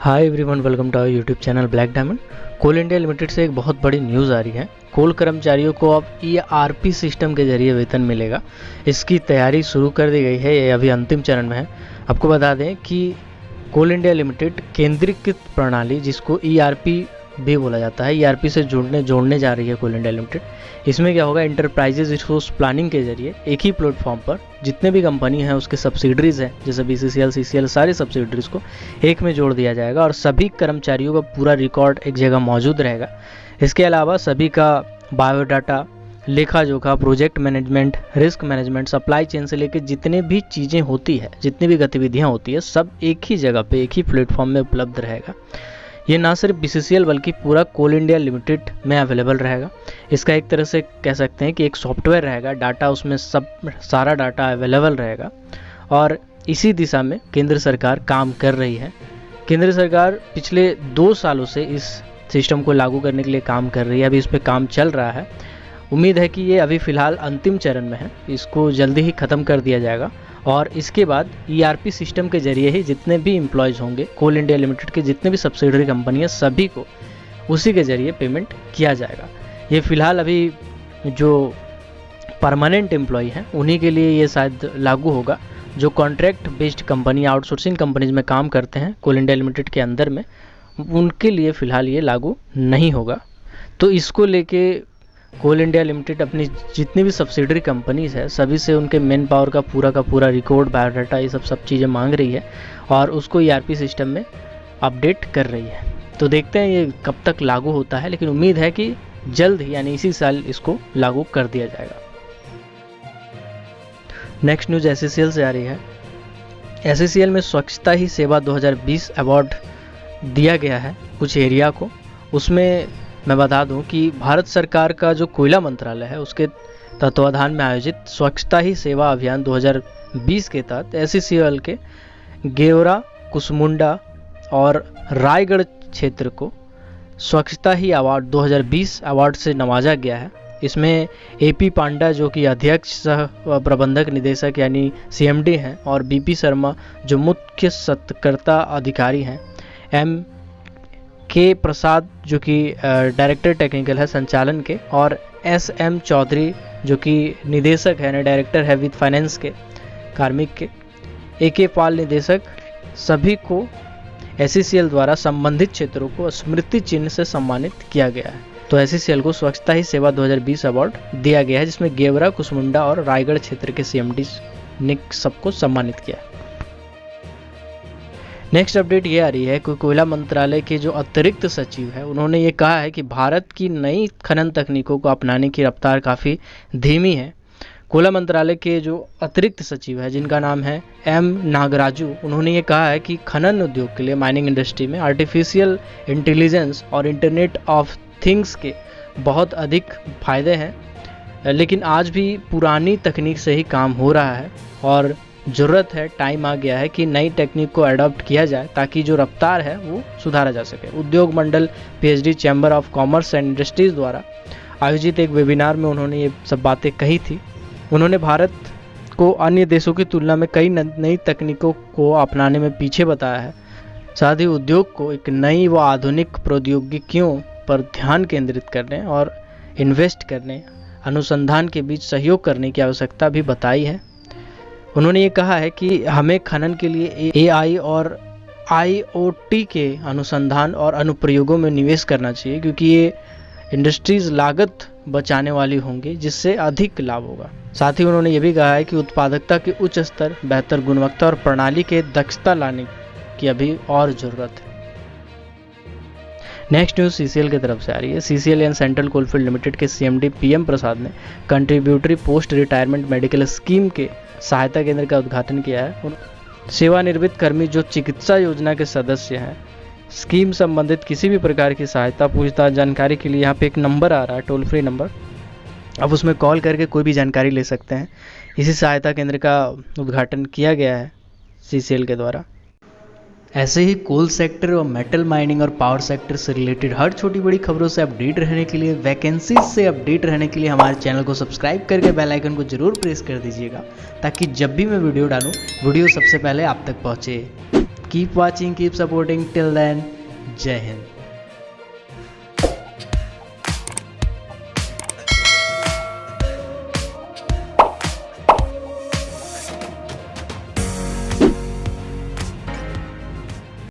Hi everyone, welcome to our YouTube channel black diamond. Coal India limited से एक बहुत बड़ी न्यूज़ आ रही है। कोल कर्मचारियों को अब ERP सिस्टम के जरिए वेतन मिलेगा। इसकी तैयारी शुरू कर दी गई है, ये अभी अंतिम चरण में है। आपको बता दें कि कोल इंडिया लिमिटेड केंद्रीकृत प्रणाली, जिसको ERP भी बोला जाता है, ERP से जोड़ने जा रही है कोल इंडिया लिमिटेड। इसमें क्या होगा, इंटरप्राइजेज रिसोर्स प्लानिंग के जरिए एक ही प्लेटफॉर्म पर जितने भी कंपनी हैं उसके सब्सिडरीज हैं, जैसे BCCL, CCL, सारे सब्सिडरीज को एक में जोड़ दिया जाएगा और सभी कर्मचारियों का पूरा रिकॉर्ड एक जगह मौजूद रहेगा। इसके अलावा सभी का बायोडाटा, लेखा जोखा, project management, risk management, supply chain से लेकर जितने भी चीज़ें होती है, जितनी भी गतिविधियाँ होती है, सब एक ही जगह पे एक ही प्लेटफॉर्म में उपलब्ध रहेगा। ये ना सिर्फ BCCL बल्कि पूरा कोल इंडिया लिमिटेड में अवेलेबल रहेगा। इसका एक तरह से कह सकते हैं कि एक सॉफ्टवेयर रहेगा, डाटा उसमें सारा डाटा अवेलेबल रहेगा और इसी दिशा में केंद्र सरकार काम कर रही है। केंद्र सरकार पिछले 2 सालों से इस सिस्टम को लागू करने के लिए काम कर रही है। अभी इस पर काम चल रहा है। उम्मीद है कि ये अभी फ़िलहाल अंतिम चरण में है, इसको जल्दी ही ख़त्म कर दिया जाएगा और इसके बाद ERP सिस्टम के जरिए ही जितने भी एम्प्लॉयज़ होंगे, कोल इंडिया लिमिटेड के जितने भी सब्सिडरी कंपनी है, सभी को उसी के जरिए पेमेंट किया जाएगा। ये फ़िलहाल अभी जो परमानेंट एम्प्लॉय हैं उन्हीं के लिए ये शायद लागू होगा। जो contract based company, outsourcing companies में काम करते हैं कोल इंडिया लिमिटेड के अंदर में, उनके लिए फ़िलहाल ये लागू नहीं होगा। तो इसको लेके कोल इंडिया लिमिटेड अपनी जितनी भी सब्सिडरी कंपनीज है सभी से उनके मैन पावर का पूरा रिकॉर्ड, बायोडाटा, ये सब चीज़ें मांग रही है और उसको ERP सिस्टम में अपडेट कर रही है। तो देखते हैं ये कब तक लागू होता है, लेकिन उम्मीद है कि जल्द ही यानी इसी साल इसको लागू कर दिया जाएगा। नेक्स्ट न्यूज़ SCCL से आ रही है। SCCL में स्वच्छता ही सेवा 2020 अवार्ड दिया गया है कुछ एरिया को। उसमें मैं बता दूं कि भारत सरकार का जो कोयला मंत्रालय है उसके तत्वाधान में आयोजित स्वच्छता ही सेवा अभियान 2020 के तहत SCCL के गेवरा, कुसमुंडा और रायगढ़ क्षेत्र को स्वच्छता ही अवार्ड 2020 अवार्ड से नवाजा गया है। इसमें AP पांडा जो कि अध्यक्ष सह प्रबंधक निदेशक यानी CMD हैं और BP शर्मा जो मुख्य सत्कर्ता अधिकारी हैं, MK प्रसाद जो कि डायरेक्टर टेक्निकल है संचालन के, और SM चौधरी जो कि निदेशक है, डायरेक्टर है विद फाइनेंस के कार्मिक के, AK पाल निदेशक, सभी को SCCL द्वारा संबंधित क्षेत्रों को स्मृति चिन्ह से सम्मानित किया गया है। तो SCCL को स्वच्छता ही सेवा 2020 अवार्ड दिया गया है, जिसमें गेवरा, कुसमुंडा और रायगढ़ क्षेत्र के CMD ने सबको सम्मानित किया है। नेक्स्ट अपडेट ये आ रही है कि कोयला मंत्रालय के जो अतिरिक्त सचिव है उन्होंने ये कहा है कि भारत की नई खनन तकनीकों को अपनाने की रफ्तार काफ़ी धीमी है। कोयला मंत्रालय के जो अतिरिक्त सचिव है जिनका नाम है M नागराजू, उन्होंने ये कहा है कि खनन उद्योग के लिए, माइनिंग इंडस्ट्री में आर्टिफिशियल इंटेलिजेंस और इंटरनेट ऑफ थिंग्स के बहुत अधिक फायदे हैं, लेकिन आज भी पुरानी तकनीक से ही काम हो रहा है और ज़रूरत है, टाइम आ गया है कि नई टेक्निक को अडॉप्ट किया जाए ताकि जो रफ्तार है वो सुधारा जा सके। उद्योग मंडल PhD chamber of commerce and industries द्वारा आयोजित एक वेबिनार में उन्होंने ये सब बातें कही थी। उन्होंने भारत को अन्य देशों की तुलना में कई नई तकनीकों को अपनाने में पीछे बताया है। साथ ही उद्योग को एक नई व आधुनिक प्रौद्योगिकियों पर ध्यान केंद्रित करने और इन्वेस्ट करने, अनुसंधान के बीच सहयोग करने की आवश्यकता भी बताई है। उन्होंने ये कहा है कि हमें खनन के लिए AI और IoT के अनुसंधान और अनुप्रयोगों में निवेश करना चाहिए, क्योंकि ये इंडस्ट्रीज लागत बचाने वाली होंगी, जिससे अधिक लाभ होगा। साथ ही उन्होंने ये भी कहा है कि उत्पादकता के उच्च स्तर, बेहतर गुणवत्ता और प्रणाली के दक्षता लाने की अभी और ज़रूरत है। नेक्स्ट न्यूज़ CCL की तरफ से आ रही है। CCL and central coalfield limited के CMD PM प्रसाद ने contributory post retirement medical scheme के सहायता केंद्र का उद्घाटन किया है। सेवानिवृत्त कर्मी जो चिकित्सा योजना के सदस्य हैं, स्कीम संबंधित किसी भी प्रकार की सहायता, पूछताछ, जानकारी के लिए यहाँ पे एक नंबर आ रहा है, टोल फ्री नंबर, अब उसमें कॉल करके कोई भी जानकारी ले सकते हैं। इसी सहायता केंद्र का उद्घाटन किया गया है CCL के द्वारा। ऐसे ही कोल सेक्टर और मेटल माइनिंग और पावर सेक्टर से रिलेटेड हर छोटी बड़ी खबरों से अपडेट रहने के लिए, वैकेंसीज से अपडेट रहने के लिए हमारे चैनल को सब्सक्राइब करके बेल आइकन को जरूर प्रेस कर दीजिएगा, ताकि जब भी मैं वीडियो डालूं, वीडियो सबसे पहले आप तक पहुंचे। Keep watching, keep supporting, till then जय हिंद।